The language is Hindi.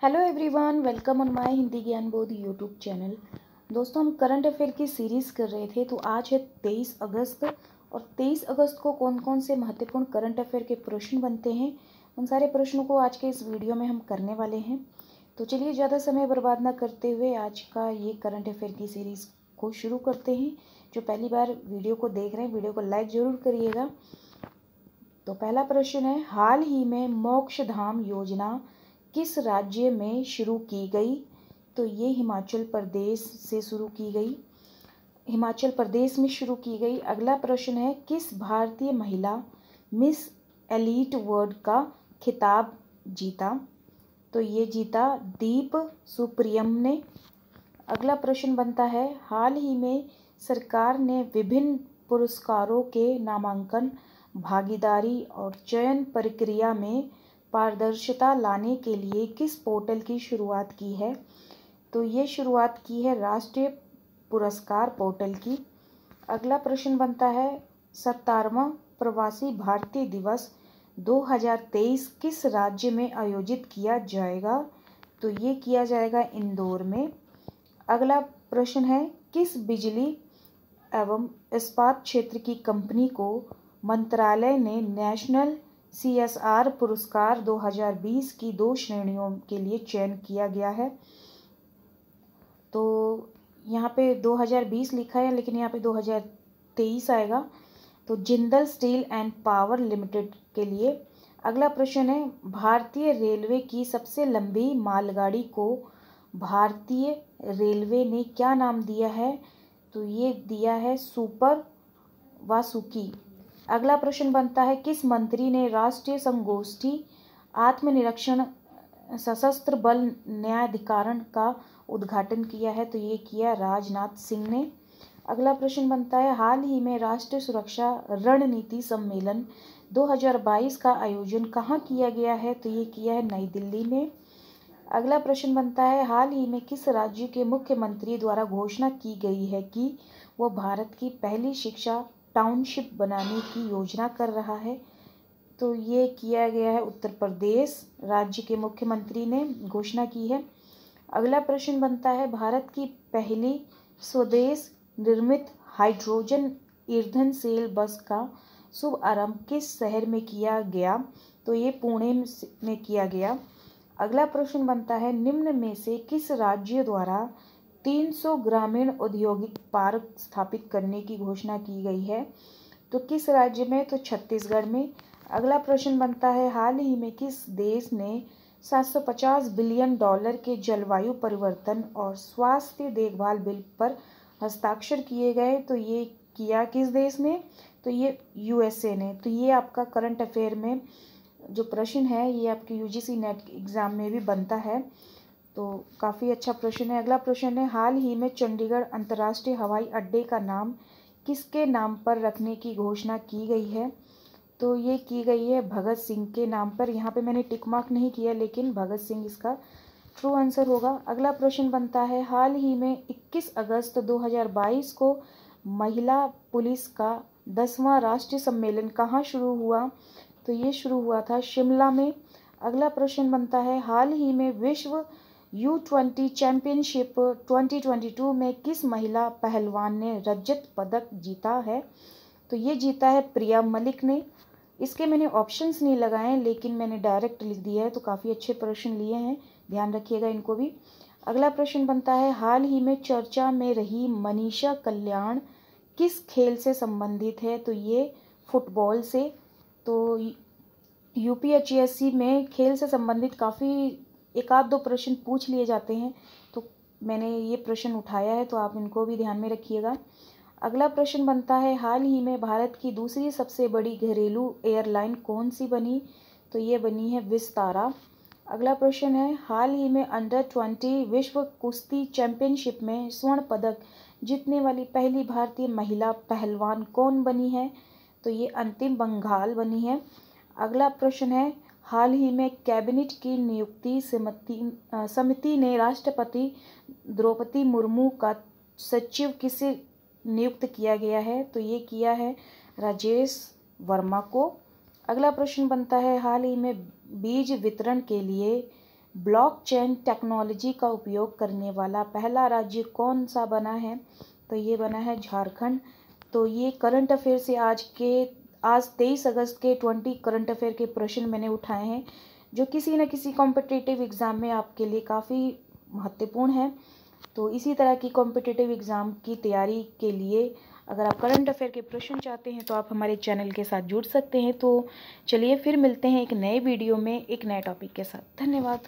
Hello everyone, welcome on my Hindi ज्ञान बोध यूट्यूब चैनल। दोस्तों, हम करंट अफेयर की सीरीज़ कर रहे थे, तो आज है 23 अगस्त और 23 अगस्त को कौन कौन से महत्वपूर्ण करंट अफेयर के प्रश्न बनते हैं, उन सारे प्रश्नों को आज के इस वीडियो में हम करने वाले हैं। तो चलिए ज़्यादा समय बर्बाद ना करते हुए आज का ये करंट अफेयर की सीरीज़ को शुरू करते हैं। जो पहली बार वीडियो को देख रहे हैं, वीडियो को लाइक ज़रूर करिएगा। तो पहला प्रश्न है, हाल ही में मोक्षधाम योजना किस राज्य में शुरू की गई? तो ये हिमाचल प्रदेश से शुरू की गई, हिमाचल प्रदेश में शुरू की गई। अगला प्रश्न है, किस भारतीय महिला मिस एलीट वर्ल्ड का खिताब जीता? तो ये जीता दीप सुप्रियम ने। अगला प्रश्न बनता है, हाल ही में सरकार ने विभिन्न पुरस्कारों के नामांकन, भागीदारी और चयन प्रक्रिया में पारदर्शिता लाने के लिए किस पोर्टल की शुरुआत की है? तो ये शुरुआत की है राष्ट्रीय पुरस्कार पोर्टल की। अगला प्रश्न बनता है, 17वां प्रवासी भारतीय दिवस 2023 किस राज्य में आयोजित किया जाएगा? तो ये किया जाएगा इंदौर में। अगला प्रश्न है, किस बिजली एवं इस्पात क्षेत्र की कंपनी को मंत्रालय ने नेशनल CSR पुरस्कार 2020 की 2 श्रेणियों के लिए चयन किया गया है? तो यहाँ पे 2020 लिखा है, लेकिन यहाँ पे 2023 आएगा। तो Jindal steel and power limited के लिए। अगला प्रश्न है, भारतीय रेलवे की सबसे लंबी मालगाड़ी को भारतीय रेलवे ने क्या नाम दिया है? तो ये दिया है सुपर वासुकी। अगला प्रश्न बनता है, किस मंत्री ने राष्ट्रीय संगोष्ठी आत्मनिरीक्षण सशस्त्र बल न्यायाधिकरण का उद्घाटन किया है? तो ये किया राजनाथ सिंह ने। अगला प्रश्न बनता है, हाल ही में राष्ट्रीय सुरक्षा रणनीति सम्मेलन 2022 का आयोजन कहाँ किया गया है? तो ये किया है नई दिल्ली में। अगला प्रश्न बनता है, हाल ही में किस राज्य के मुख्यमंत्री द्वारा घोषणा की गई है कि वह भारत की पहली शिक्षा टाउनशिप बनाने की योजना कर रहा है? तो ये किया गया है उत्तर प्रदेश राज्य के मुख्यमंत्री ने घोषणा की है। अगला प्रश्न बनता है, भारत की पहली स्वदेश निर्मित हाइड्रोजन ईंधन सेल बस का शुभारंभ किस शहर में किया गया? तो ये पुणे में किया गया। अगला प्रश्न बनता है, निम्न में से किस राज्य द्वारा 300 ग्रामीण औद्योगिक पार्क स्थापित करने की घोषणा की गई है? तो किस राज्य में? तो छत्तीसगढ़ में। अगला प्रश्न बनता है, हाल ही में किस देश ने 750 बिलियन डॉलर के जलवायु परिवर्तन और स्वास्थ्य देखभाल बिल पर हस्ताक्षर किए गए? तो ये किया किस देश ने? तो ये USA ने। तो ये आपका करंट अफेयर में जो प्रश्न है, ये आपके UGC नेट एग्ज़ाम में भी बनता है, तो काफ़ी अच्छा प्रश्न है। अगला प्रश्न है, हाल ही में चंडीगढ़ अंतर्राष्ट्रीय हवाई अड्डे का नाम किसके नाम पर रखने की घोषणा की गई है? तो ये की गई है भगत सिंह के नाम पर। यहाँ पे मैंने टिक मार्क नहीं किया, लेकिन भगत सिंह इसका ट्रू आंसर होगा। अगला प्रश्न बनता है, हाल ही में 21 अगस्त 2022 को महिला पुलिस का 10वां राष्ट्रीय सम्मेलन कहाँ शुरू हुआ? तो ये शुरू हुआ था शिमला में। अगला प्रश्न बनता है, हाल ही में विश्व U20 चैंपियनशिप 2022 में किस महिला पहलवान ने रजत पदक जीता है? तो ये जीता है प्रिया मलिक ने। इसके मैंने ऑप्शंस नहीं लगाए, लेकिन मैंने डायरेक्ट लिख दिया है, तो काफ़ी अच्छे प्रश्न लिए हैं, ध्यान रखिएगा इनको भी। अगला प्रश्न बनता है, हाल ही में चर्चा में रही मनीषा कल्याण किस खेल से संबंधित है? तो ये फुटबॉल से। तो UPSC में खेल से संबंधित काफ़ी एक आध दो प्रश्न पूछ लिए जाते हैं, तो मैंने ये प्रश्न उठाया है, तो आप इनको भी ध्यान में रखिएगा। अगला प्रश्न बनता है, हाल ही में भारत की दूसरी सबसे बड़ी घरेलू एयरलाइन कौन सी बनी? तो ये बनी है विस्तारा। अगला प्रश्न है, हाल ही में अंडर-20 विश्व कुश्ती चैंपियनशिप में स्वर्ण पदक जीतने वाली पहली भारतीय महिला पहलवान कौन बनी है? तो ये अंतिम बंगाल बनी है। अगला प्रश्न है, हाल ही में कैबिनेट की नियुक्ति समिति ने राष्ट्रपति द्रौपदी मुर्मू का सचिव किसे नियुक्त किया गया है? तो ये किया है राजेश वर्मा को। अगला प्रश्न बनता है, हाल ही में बीज वितरण के लिए ब्लॉकचेन टेक्नोलॉजी का उपयोग करने वाला पहला राज्य कौन सा बना है? तो ये बना है झारखंड। तो ये करंट अफेयर से आज 23 अगस्त के 20 करंट अफेयर के प्रश्न मैंने उठाए हैं, जो किसी न किसी कॉम्पिटिटिव एग्ज़ाम में आपके लिए काफ़ी महत्वपूर्ण है। तो इसी तरह की कॉम्पिटिटिव एग्ज़ाम की तैयारी के लिए अगर आप करंट अफेयर के प्रश्न चाहते हैं तो आप हमारे चैनल के साथ जुड़ सकते हैं। तो चलिए फिर मिलते हैं एक नए वीडियो में एक नए टॉपिक के साथ। धन्यवाद।